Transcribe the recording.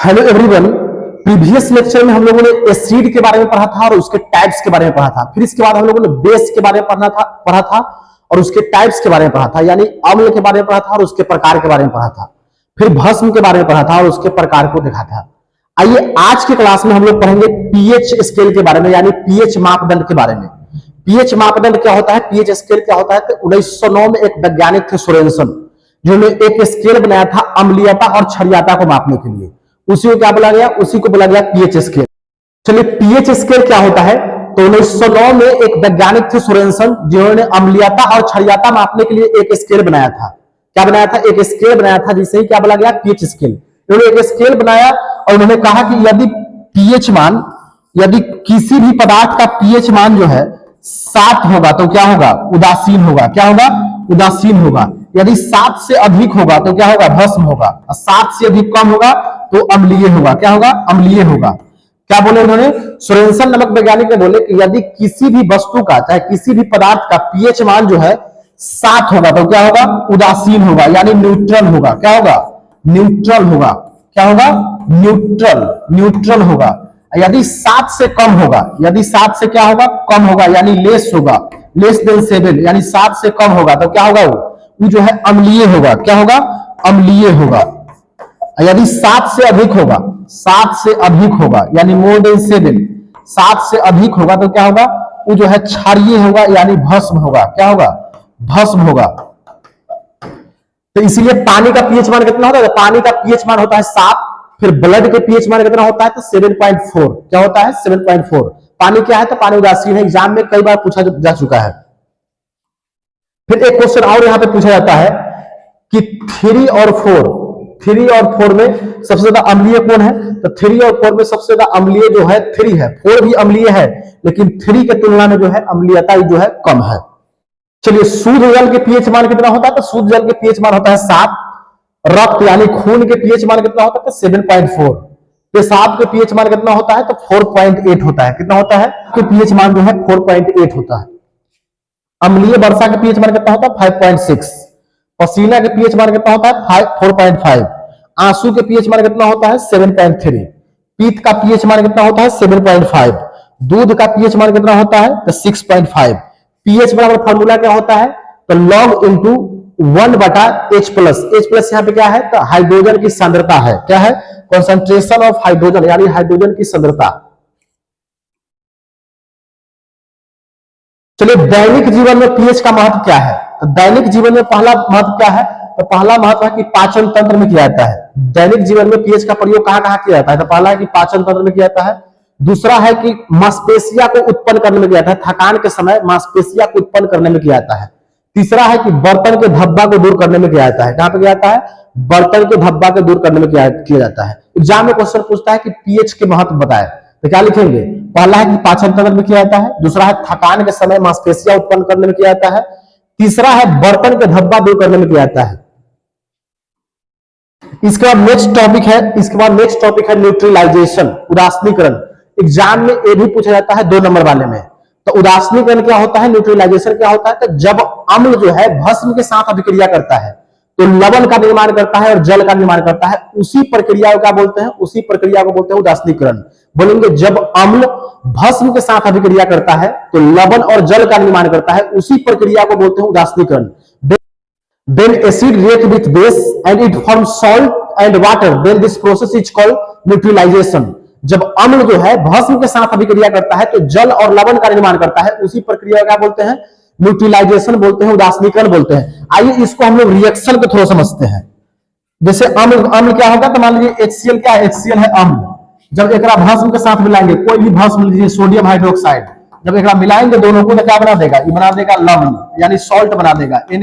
Hello everyone, previous lecture में हम लोगों ने एसिड के बारे में पढ़ा था और उसके टाइप्स के बारे में पढ़ा था। फिर इसके बाद हम लोगों ने बेस के बारे में पढ़ा था और उसके टाइप्स के बारे में पढ़ा था, यानी अम्ल के बारे में पढ़ा था और उसके प्रकार के बारे में पढ़ा था। फिर भस्म के बारे में पढ़ा था और उसके प्रकार को देखा था। आइए आज के क्लास में हम लोग पढ़ेंगे पीएच स्केल के बारे में, यानी पीएच मापदंड के बारे में। पीएच मापदंड क्या होता है, पीएच स्केल क्या होता है? तो 1909 में एक वैज्ञानिक थे सोरेनसन, जिन्होंने एक स्केल बनाया था अम्लीयता और क्षारीयता को मापने के लिए। उसी को क्या बोला गया? उसी को बोला गया पीएच स्केल। चलिए पीएच स्केल क्या होता है? तो 1909 में एक वैज्ञानिक थे सोरेनसन, जिन्होंने अम्लीयता और क्षारीयता मापने के लिए एक स्केल बनाया था। क्या बनाया था? एक स्केल बनाया था, जिसे क्या बोला गया? PH scale. उन्होंने एक स्केल बनाया और उन्होंने कहा कि यदि पीएच मान, यदि किसी भी पदार्थ का पीएच मान जो है 7 होगा तो क्या होगा? उदासीन होगा। क्या होगा? उदासीन होगा। यदि 7 से अधिक होगा तो क्या होगा? भस्म होगा। और 7 से अधिक कम होगा तो अम्लीय होगा। क्या होगा? अम्लीय होगा। क्या बोले उन्होंने? सोरेनसन नामक वैज्ञानिक ने बोले कि यदि किसी भी वस्तु का, चाहे किसी भी पदार्थ का पीएच मान जो है 7 होगा तो क्या होगा? उदासीन होगा, यानी न्यूट्रल होगा। क्या होगा? न्यूट्रल होगा। क्या होगा? न्यूट्रल होगा। यदि 7 से कम होगा, यदि 7 से क्या होगा? कम होगा, यानी लेस होगा, लेस देन 7, यानी 7 से कम होगा तो क्या होगा? वो जो है अम्लीय होगा। क्या होगा? अम्लीय होगा। यदि 7 से अधिक होगा, 7 से अधिक होगा, यानी मोर देन 7, 7 से अधिक होगा तो क्या होगा? वो जो है क्षारीय होगा, यानी भस्म होगा। क्या होगा? भस्म होगा। तो इसीलिए पानी का पीएच मान कितना होता है? पानी का पीएच मान होता है 7। फिर ब्लड के पीएच मान कितना होता है? तो 7.4। क्या होता है? 7.4। पानी क्या है? तो पानी उदासीन है। एग्जाम में कई बार पूछा जा चुका है। फिर एक क्वेश्चन और यहां पे पूछा जाता है कि 3 और 4 में सबसे ज्यादा अम्लीय कौन है? तो 3 और 4 में सबसे ज्यादा अम्लीय जो है 3 है। 4 भी अम्लीय है, लेकिन 3 के तुलना में जो है अम्लीयता जो है कम है। चलिए शुद्ध जल के पीएच मान कितना होता है? तो शुद्ध जल के पीएच मान होता है 7। रक्त यानी खून के पीएच मान कितना होता है? तो 7.4। पेशाब के पीएच मान कितना होता है? तो 4.8 होता है। कितना होता है? कि पीएच मान जो है 4.8 होता है। अम्लीय वर्षा के पीएच मान कितना होता है? 5.6। पसीना के पीएच मान कितना होता है? 4.5। आंसू के पीएच मान कितना होता है? 7.3। पीत का पीएच मान कितना होता है? 7.5। दूध का पीएच मान कितना होता है? तो 6.5। पीएच बराबर फॉर्मूला क्या होता है? तो log into 1/H plus. H plus यहाँ पे क्या है? तो हाइड्रोजन की सांद्रता है। क्या है? कॉन्सेंट्रेशन ऑफ हाइड्रोजन, यानी हाइड्रोजन की सांद्रता। चलिए दैनिक जीवन में पीएच का महत्व क्या है? तो दैनिक जीवन में पहला महत्व क्या है? तो पहला महत्व है कि पाचन तंत्र में किया जाता है। दैनिक जीवन में पीएच का प्रयोग कहां कहां किया जाता है? तो पहला है कि पाचन तंत्र में किया जाता है। दूसरा है कि मांसपेशियां को उत्पन्न करने में किया जाता है। थकान के समय मांसपेशियां को उत्पन्न करने में किया जाता है। तीसरा है कि बर्तन के धब्बा को दूर करने में किया जाता है। कहां पे किया जाता है? बर्तन के धब्बा को दूर करने में किया जाता है। एग्जाम में क्वेश्चन पूछता है कि पीएच के महत्व बताए, तो क्या लिखेंगे? पहला है कि पाचन तंत्र में किया जाता है। दूसरा है थकान के समय मांसपेशियां उत्पन्न करने में किया जाता है। तीसरा है बर्तन के धब्बा दूर करने में किया जाता है। इसके बाद नेक्स्ट टॉपिक है न्यूट्रलाइजेशन, उदासीनीकरण। एग्जाम में ये भी पूछा जाता है 2 नंबर वाले में। तो उदासीनीकरण क्या होता है? न्यूट्रलाइजेशन क्या होता है? तो जब अम्ल जो है भस्म के साथ अभिक्रिया करता है तो लवण का निर्माण करता है और जल का निर्माण करता है। उसी प्रक्रिया को क्या बोलते हैं? उसी प्रक्रिया को बोलते हैं उदासीनीकरण। बोलेंगे जब अम्ल भस्म के साथ अभिक्रिया करता है तो लवण और जल का निर्माण करता है, उसी प्रक्रिया को बोलते हैं उदासीनीकरण। Then acid react with base and it forms salt and water. Then this process is called neutralization. जब अम्ल जो है भस्म के साथ अभिक्रिया करता है तो जल और लवण का निर्माण करता है, उसी प्रक्रिया क्या बोलते हैं? न्यूट्रलाइजेशन बोलते हैं, उदासीनीकरण बोलते हैं। आइए इसको हम लोग रिएक्शन के थ्रू समझते हैं। जैसे अम्ल क्या होगा? तो मान लीजिए HCl क्या है? HCl है अम्ल। जब एक भस्म के साथ मिलाएंगे, कोई भी भस्म लीजिए, सोडियम हाइड्रोक्साइड, जब एक मिलाएंगे दोनों को तो क्या बना देगा? ये बना देगा लवण, यानी सॉल्ट बना देगा।